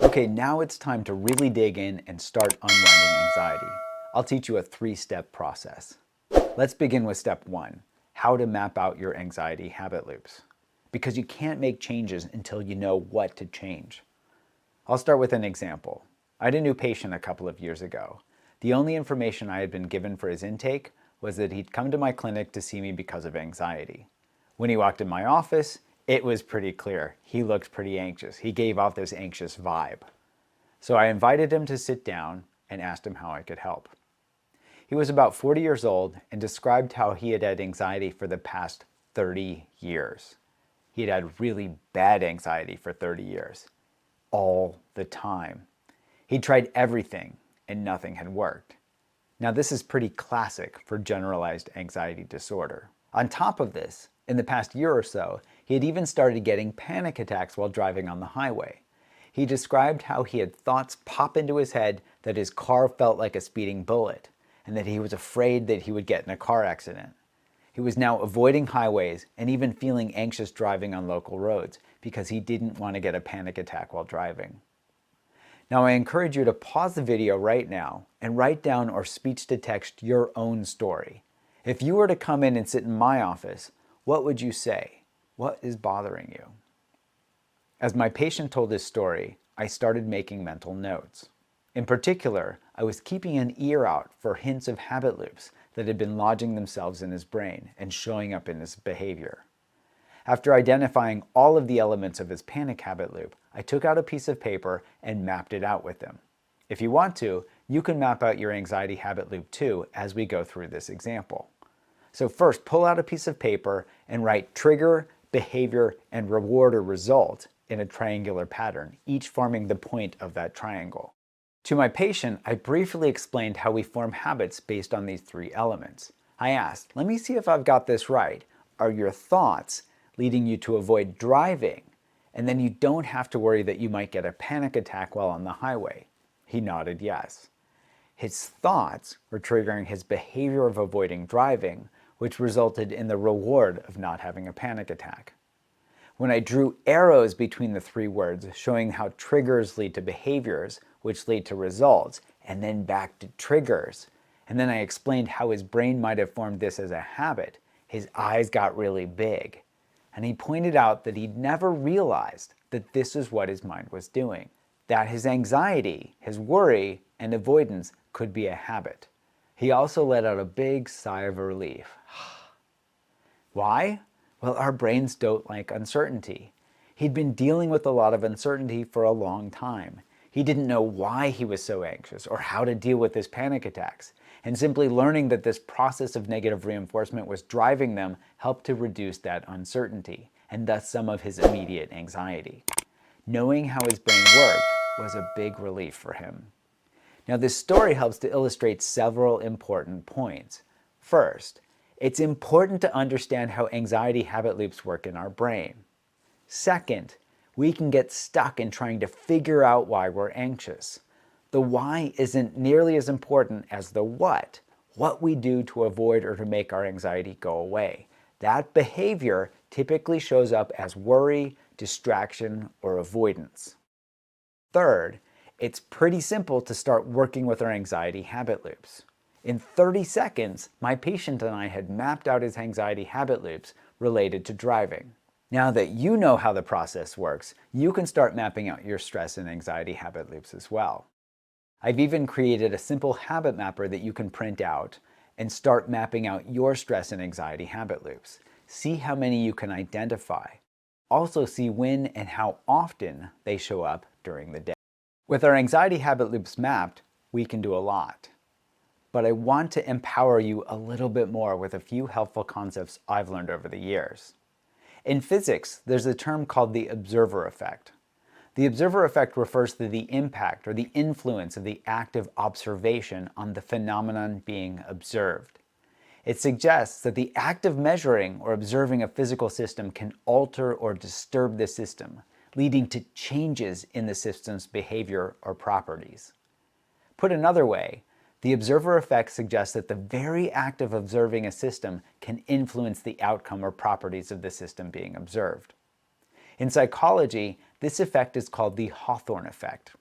Okay, now it's time to really dig in and start unwinding anxiety. I'll teach you a 3-step process. Let's begin with step 1, how to map out your anxiety habit loops. Because you can't make changes until you know what to change. I'll start with an example. I had a new patient a couple of years ago. The only information I had been given for his intake was that he'd come to my clinic to see me because of anxiety. When he walked in my office, it was pretty clear. He looked pretty anxious. He gave off this anxious vibe. So I invited him to sit down and asked him how I could help. He was about 40 years old and described how he had had anxiety for the past 30 years. He had had really bad anxiety for 30 years, all the time. He tried everything and nothing had worked. Now this is pretty classic for generalized anxiety disorder. On top of this, in the past year or so, he had even started getting panic attacks while driving on the highway. He described how he had thoughts pop into his head that his car felt like a speeding bullet, and that he was afraid that he would get in a car accident. He was now avoiding highways and even feeling anxious driving on local roads because he didn't want to get a panic attack while driving. Now I encourage you to pause the video right now and write down or speech to text your own story. If you were to come in and sit in my office, what would you say? What is bothering you? As my patient told his story, I started making mental notes. In particular, I was keeping an ear out for hints of habit loops that had been lodging themselves in his brain and showing up in his behavior. After identifying all of the elements of his panic habit loop, I took out a piece of paper and mapped it out with him. If you want to, you can map out your anxiety habit loop too as we go through this example. So first, pull out a piece of paper and write trigger, behavior, and reward or result in a triangular pattern, each forming the point of that triangle. To my patient, I briefly explained how we form habits based on these 3 elements. I asked, let me see if I've got this right. Are your thoughts leading you to avoid driving? And then you don't have to worry that you might get a panic attack while on the highway. He nodded yes. His thoughts were triggering his behavior of avoiding driving, which resulted in the reward of not having a panic attack. When I drew arrows between the 3 words showing how triggers lead to behaviors, which lead to results, and then back to triggers, and then I explained how his brain might have formed this as a habit, his eyes got really big. And he pointed out that he'd never realized that this is what his mind was doing, that his anxiety, his worry, and avoidance could be a habit. He also let out a big sigh of relief. Why? Well, our brains don't like uncertainty. He'd been dealing with a lot of uncertainty for a long time. He didn't know why he was so anxious or how to deal with his panic attacks. And simply learning that this process of negative reinforcement was driving them helped to reduce that uncertainty, and thus some of his immediate anxiety. Knowing how his brain worked was a big relief for him. Now this story helps to illustrate several important points. First, it's important to understand how anxiety habit loops work in our brain. Second, we can get stuck in trying to figure out why we're anxious. The why isn't nearly as important as the what we do to avoid or to make our anxiety go away. That behavior typically shows up as worry, distraction, or avoidance. Third, it's pretty simple to start working with our anxiety habit loops. In 30 seconds, my patient and I had mapped out his anxiety habit loops related to driving. Now that you know how the process works, you can start mapping out your stress and anxiety habit loops as well. I've even created a simple habit mapper that you can print out and start mapping out your stress and anxiety habit loops. See how many you can identify. Also see when and how often they show up during the day. With our anxiety habit loops mapped, we can do a lot. But I want to empower you a little bit more with a few helpful concepts I've learned over the years. In physics, there's a term called the observer effect. The observer effect refers to the impact or the influence of the act of observation on the phenomenon being observed. It suggests that the act of measuring or observing a physical system can alter or disturb the system, leading to changes in the system's behavior or properties. Put another way, the observer effect suggests that the very act of observing a system can influence the outcome or properties of the system being observed. In psychology, This effect is called the Hawthorne effect.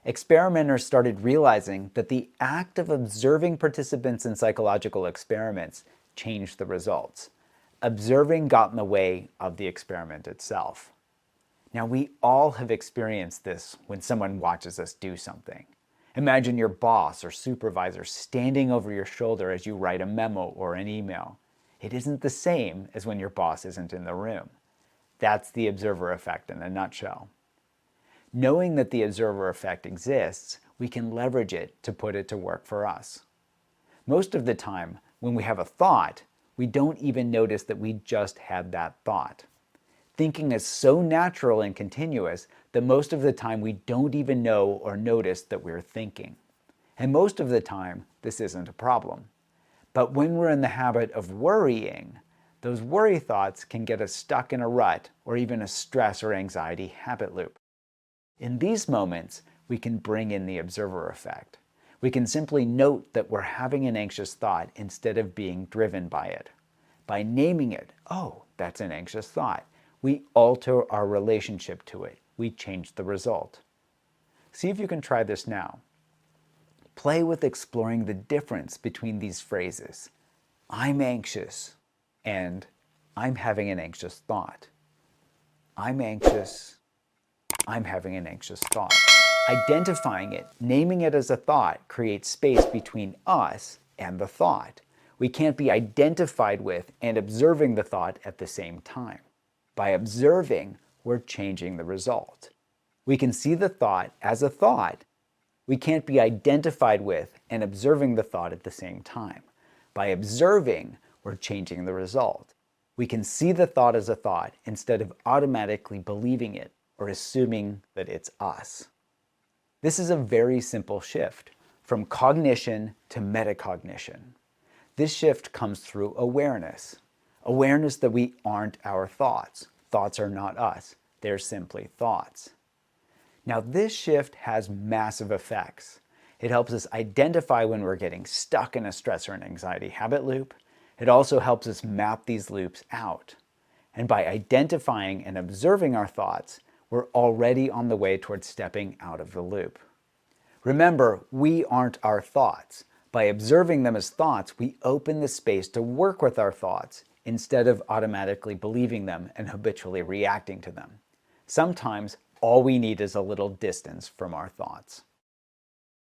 Experimenters started realizing that the act of observing participants in psychological experiments changed the results. Observing got in the way of the experiment itself. Now, we all have experienced this when someone watches us do something. Imagine your boss or supervisor standing over your shoulder as you write a memo or an email. It isn't the same as when your boss isn't in the room. That's the observer effect in a nutshell. Knowing that the observer effect exists, we can leverage it to put it to work for us. Most of the time, when we have a thought, we don't even notice that we just had that thought. Thinking is so natural and continuous that most of the time we don't even know or notice that we're thinking. And most of the time, this isn't a problem. But when we're in the habit of worrying, those worry thoughts can get us stuck in a rut or even a stress or anxiety habit loop. In these moments, we can bring in the observer effect. We can simply note that we're having an anxious thought instead of being driven by it. By naming it, oh, that's an anxious thought, we alter our relationship to it. We change the result. See if you can try this now. Play with exploring the difference between these phrases. I'm anxious and I'm having an anxious thought. I'm anxious. I'm having an anxious thought. Identifying it, naming it as a thought, creates space between us and the thought. We can't be identified with and observing the thought at the same time. By observing, we're changing the result. We can see the thought as a thought. We can't be identified with and observing the thought at the same time. By observing, we're changing the result. We can see the thought as a thought instead of automatically believing it or assuming that it's us. This is a very simple shift from cognition to metacognition. This shift comes through awareness. Awareness that we aren't our thoughts. Thoughts are not us. They're simply thoughts. Now, this shift has massive effects. It helps us identify when we're getting stuck in a stress or an anxiety habit loop. It also helps us map these loops out. And by identifying and observing our thoughts, we're already on the way towards stepping out of the loop. Remember, we aren't our thoughts. By observing them as thoughts, we open the space to work with our thoughts instead of automatically believing them and habitually reacting to them. Sometimes all we need is a little distance from our thoughts.